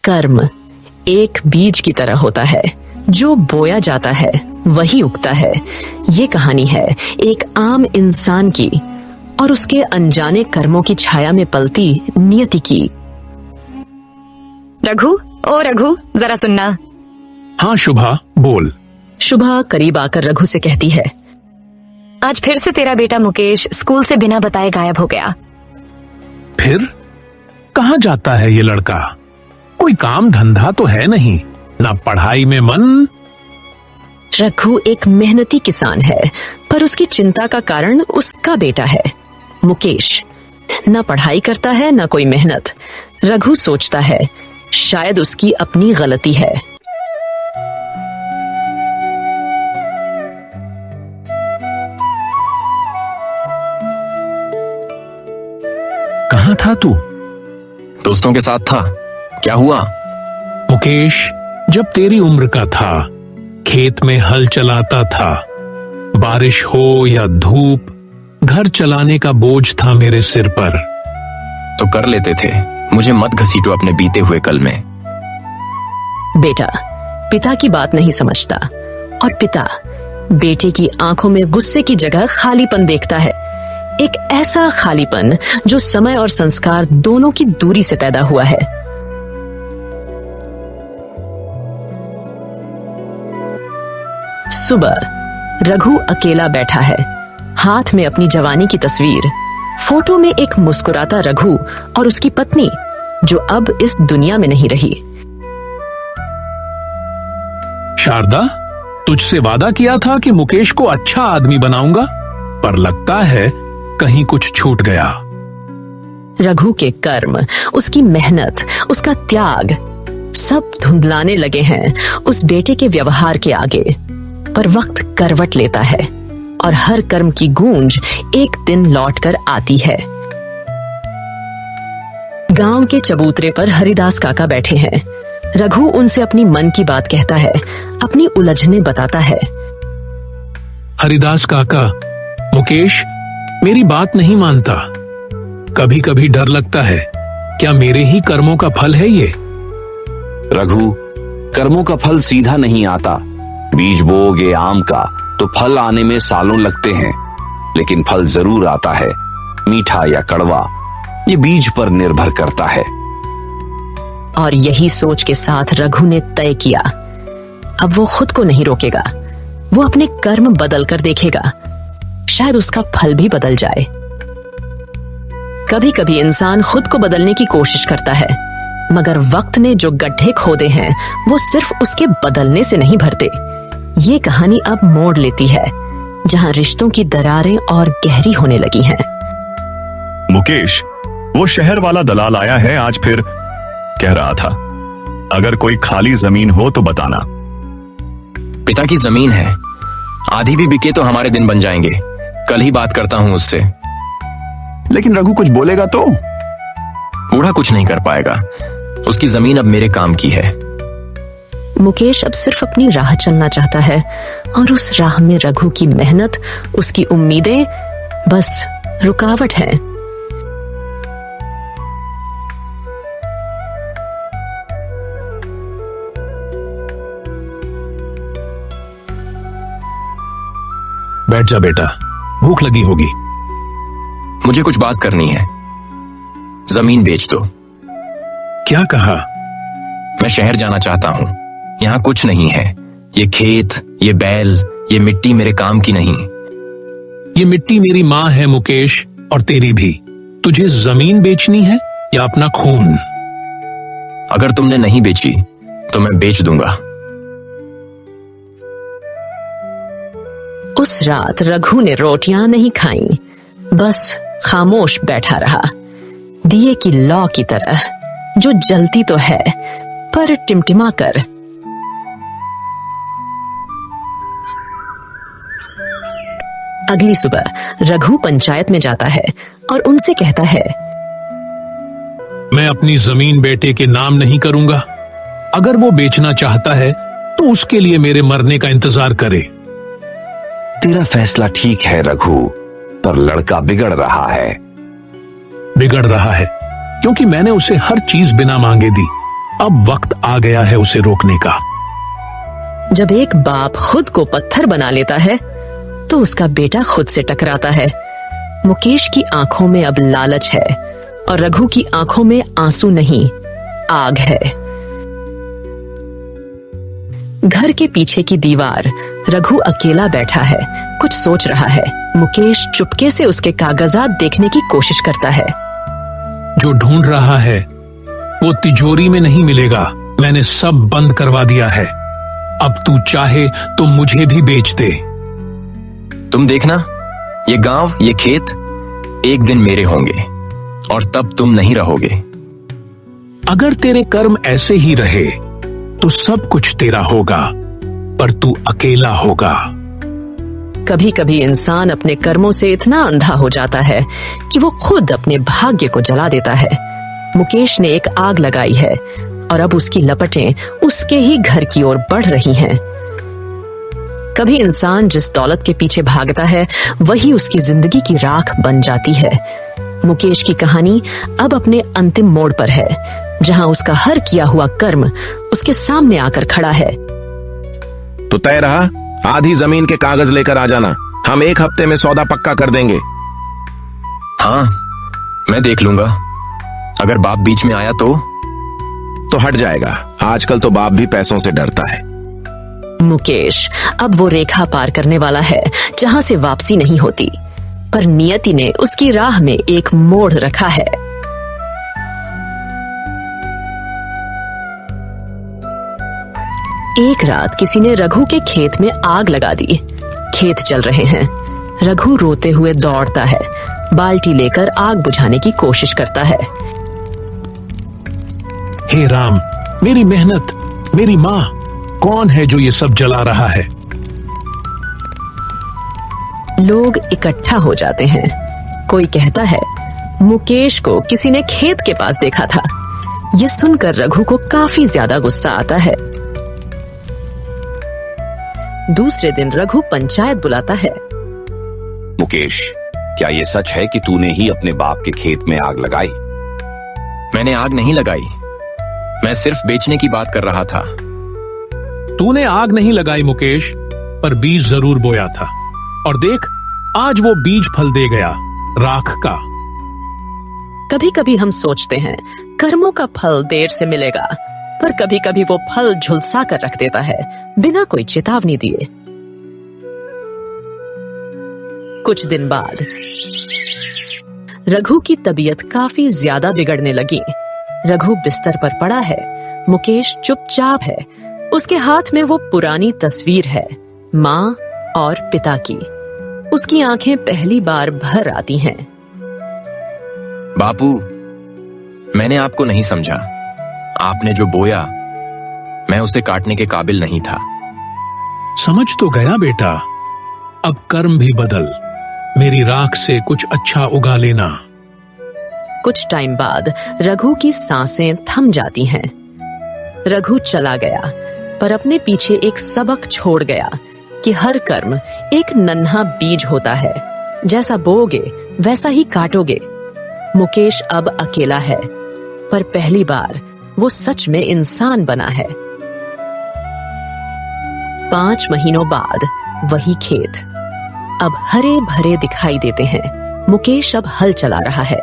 कर्म एक बीज की तरह होता है, जो बोया जाता है वही उगता है। ये कहानी है एक आम इंसान की और उसके अनजाने कर्मों की छाया में पलती नियति की। रघु, ओ रघु, जरा सुनना। हाँ शुभा, बोल। शुभा करीब आकर रघु से कहती है, आज फिर से तेरा बेटा मुकेश स्कूल से बिना बताए गायब हो गया। फिर कहाँ जाता है ये लड़का? कोई काम धंधा तो है नहीं, ना पढ़ाई में मन। रघु एक मेहनती किसान है, पर उसकी चिंता का कारण उसका बेटा है मुकेश। न पढ़ाई करता है न कोई मेहनत। रघु सोचता है शायद उसकी अपनी गलती है। कहाँ था तू? दोस्तों के साथ था। क्या हुआ? मुकेश, जब तेरी उम्र का था, खेत में हल चलाता था। बारिश हो या धूप, घर चलाने का बोझ था मेरे सिर पर। तो कर लेते थे, मुझे मत घसीटो अपने बीते हुए कल में। बेटा पिता की बात नहीं समझता, और पिता बेटे की आंखों में गुस्से की जगह खालीपन देखता है। एक ऐसा खालीपन जो समय और संस्कार दोनों की दूरी से पैदा हुआ है। सुबह रघु अकेला बैठा है, हाथ में अपनी जवानी की तस्वीर। फोटो में एक मुस्कुराता रघु और उसकी पत्नी जो अब इस दुनिया में नहीं रही। शारदा, तुझसे वादा किया था कि मुकेश को अच्छा आदमी बनाऊंगा, पर लगता है कहीं कुछ छूट गया। रघु के कर्म, उसकी मेहनत, उसका त्याग सब धुंधलाने लगे हैं उस बेटे के व्यवहार के आगे। पर वक्त करवट लेता है और हर कर्म की गूंज एक दिन लौटकर आती है। गांव के चबूतरे पर हरिदास काका बैठे हैं। रघु उनसे अपनी मन की बात कहता है, अपनी उलझने बताता है। हरिदास काका, मुकेश मेरी बात नहीं मानता। कभी कभी डर लगता है, क्या मेरे ही कर्मों का फल है ये? रघु, कर्मों का फल सीधा नहीं आता। बीज बोओगे आम का तो फल आने में सालों लगते हैं, लेकिन फल जरूर आता है, मीठा या कड़वा, ये बीज पर निर्भर करता है। और यही सोच के साथ रघु ने तय किया, अब वो खुद को नहीं रोकेगा। वो अपने कर्म बदल कर देखेगा, शायद उसका फल भी बदल जाए। कभी कभी इंसान खुद को बदलने की कोशिश करता है, मगर वक्त ने जो गड्ढे खोदे हैं वो सिर्फ उसके बदलने से नहीं भरते। ये कहानी अब मोड़ लेती है, जहां रिश्तों की दरारें और गहरी होने लगी हैं। मुकेश, वो शहर वाला दलाल आया है आज फिर। कह रहा था अगर कोई खाली जमीन हो तो बताना। पिता की जमीन है, आधी भी बिके तो हमारे दिन बन जाएंगे। कल ही बात करता हूं उससे। लेकिन रघु कुछ बोलेगा तो? बूढ़ा कुछ नहीं कर पाएगा, उसकी जमीन अब मेरे काम की है। मुकेश अब सिर्फ अपनी राह चलना चाहता है, और उस राह में रघु की मेहनत, उसकी उम्मीदें बस रुकावट है। बैठ जा बेटा, भूख लगी होगी। मुझे कुछ बात करनी है। जमीन बेच दो। क्या कहा? मैं शहर जाना चाहता हूं, यहाँ कुछ नहीं है। ये खेत, ये बैल, ये मिट्टी मेरे काम की नहीं। ये मिट्टी मेरी माँ है मुकेश, और तेरी भी। तुझे जमीन बेचनी है या अपना खून? अगर तुमने नहीं बेची तो मैं बेच दूंगा। उस रात रघु ने रोटियां नहीं खाईं, बस खामोश बैठा रहा, दिए की लौ की तरह जो जलती तो है पर टिमटिमा कर। अगली सुबह रघु पंचायत में जाता है और उनसे कहता है, मैं अपनी जमीन बेटे के नाम नहीं करूंगा। अगर वो बेचना चाहता है तो उसके लिए मेरे मरने का इंतजार करे। तेरा फैसला ठीक है रघु, पर लड़का बिगड़ रहा है। बिगड़ रहा है क्योंकि मैंने उसे हर चीज बिना मांगे दी। अब वक्त आ गया है उसे रोकने का। जब एक बाप खुद को पत्थर बना लेता है तो उसका बेटा खुद से टकराता है। मुकेश की आंखों में अब लालच है और रघु की आंखों में आंसू नहीं, आग है। घर के पीछे की दीवार रघु अकेला बैठा है, कुछ सोच रहा है। मुकेश चुपके से उसके कागजात देखने की कोशिश करता है। जो ढूंढ रहा है वो तिजोरी में नहीं मिलेगा। मैंने सब बंद करवा दिया है। अब तू चाहे तो मुझे भी बेच दे। तुम देखना, ये गांव, ये खेत एक दिन मेरे होंगे और तब तुम नहीं रहोगे। अगर तेरे कर्म ऐसे ही रहे तो सब कुछ तेरा होगा, पर तू अकेला होगा। कभी कभी इंसान अपने कर्मों से इतना अंधा हो जाता है कि वो खुद अपने भाग्य को जला देता है। मुकेश ने एक आग लगाई है और अब उसकी लपटें उसके ही घर की ओर बढ़ रही हैं। कभी इंसान जिस दौलत के पीछे भागता है वही उसकी जिंदगी की राख बन जाती है। मुकेश की कहानी अब अपने अंतिम मोड़ पर है, जहां उसका हर किया हुआ कर्म उसके सामने आकर खड़ा है। तो तय रहा, आधी जमीन के कागज लेकर आ जाना। हम 1 हफ्ते में सौदा पक्का कर देंगे। हाँ, मैं देख लूंगा। अगर बाप बीच में आया तो हट जाएगा। आजकल तो बाप भी पैसों से डरता है। मुकेश अब वो रेखा पार करने वाला है जहां से वापसी नहीं होती, पर नियति ने उसकी राह में एक मोड़ रखा है। एक रात किसी ने रघु के खेत में आग लगा दी। खेत जल रहे हैं। रघु रोते हुए दौड़ता है, बाल्टी लेकर आग बुझाने की कोशिश करता है। हे राम, मेरी मेहनत, मेरी माँ, कौन है जो ये सब जला रहा है? लोग इकट्ठा हो जाते हैं। कोई कहता है मुकेश को किसी ने खेत के पास देखा था। यह सुनकर रघु को काफी ज्यादा गुस्सा आता है। दूसरे दिन रघु पंचायत बुलाता है। मुकेश, क्या ये सच है कि तूने ही अपने बाप के खेत में आग लगाई? मैंने आग नहीं लगाई, मैं सिर्फ बेचने की बात कर रहा था। तूने आग नहीं लगाई मुकेश, पर बीज जरूर बोया था। और देख, आज वो बीज फल दे गया, राख का। कभी कभी हम सोचते हैं कर्मों का फल देर से मिलेगा, पर कभी कभी वो फल झुलसा कर रख देता है बिना कोई चेतावनी दिए। कुछ दिन बाद रघु की तबीयत काफी ज्यादा बिगड़ने लगी। रघु बिस्तर पर पड़ा है। मुकेश चुपचाप है। उसके हाथ में वो पुरानी तस्वीर है, माँ और पिता की। उसकी आंखें पहली बार भर आती हैं। बापू, मैंने आपको नहीं समझा। आपने जो बोया, मैं उसे काटने के काबिल नहीं था। समझ तो गया बेटा, अब कर्म भी बदल। मेरी राख से कुछ अच्छा उगा लेना। कुछ टाइम बाद रघु की सांसें थम जाती हैं। रघु चला गया, पर अपने पीछे एक सबक छोड़ गया कि हर कर्म एक नन्हा बीज होता है। जैसा बोओगे वैसा ही काटोगे। मुकेश अब अकेला है, पर पहली बार वो सच में इंसान बना है। 5 महीनों बाद वही खेत अब हरे भरे दिखाई देते हैं। मुकेश अब हल चला रहा है।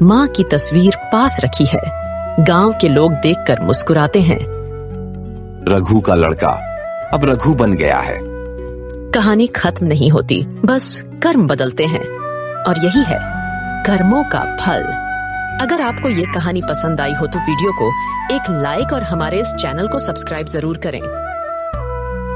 माँ की तस्वीर पास रखी है। गांव के लोग देखकर मुस्कुराते हैं। रघु का लड़का अब रघु बन गया है। कहानी खत्म नहीं होती, बस कर्म बदलते हैं, और यही है कर्मों का फल। अगर आपको ये कहानी पसंद आई हो तो वीडियो को एक लाइक और हमारे इस चैनल को सब्सक्राइब जरूर करें।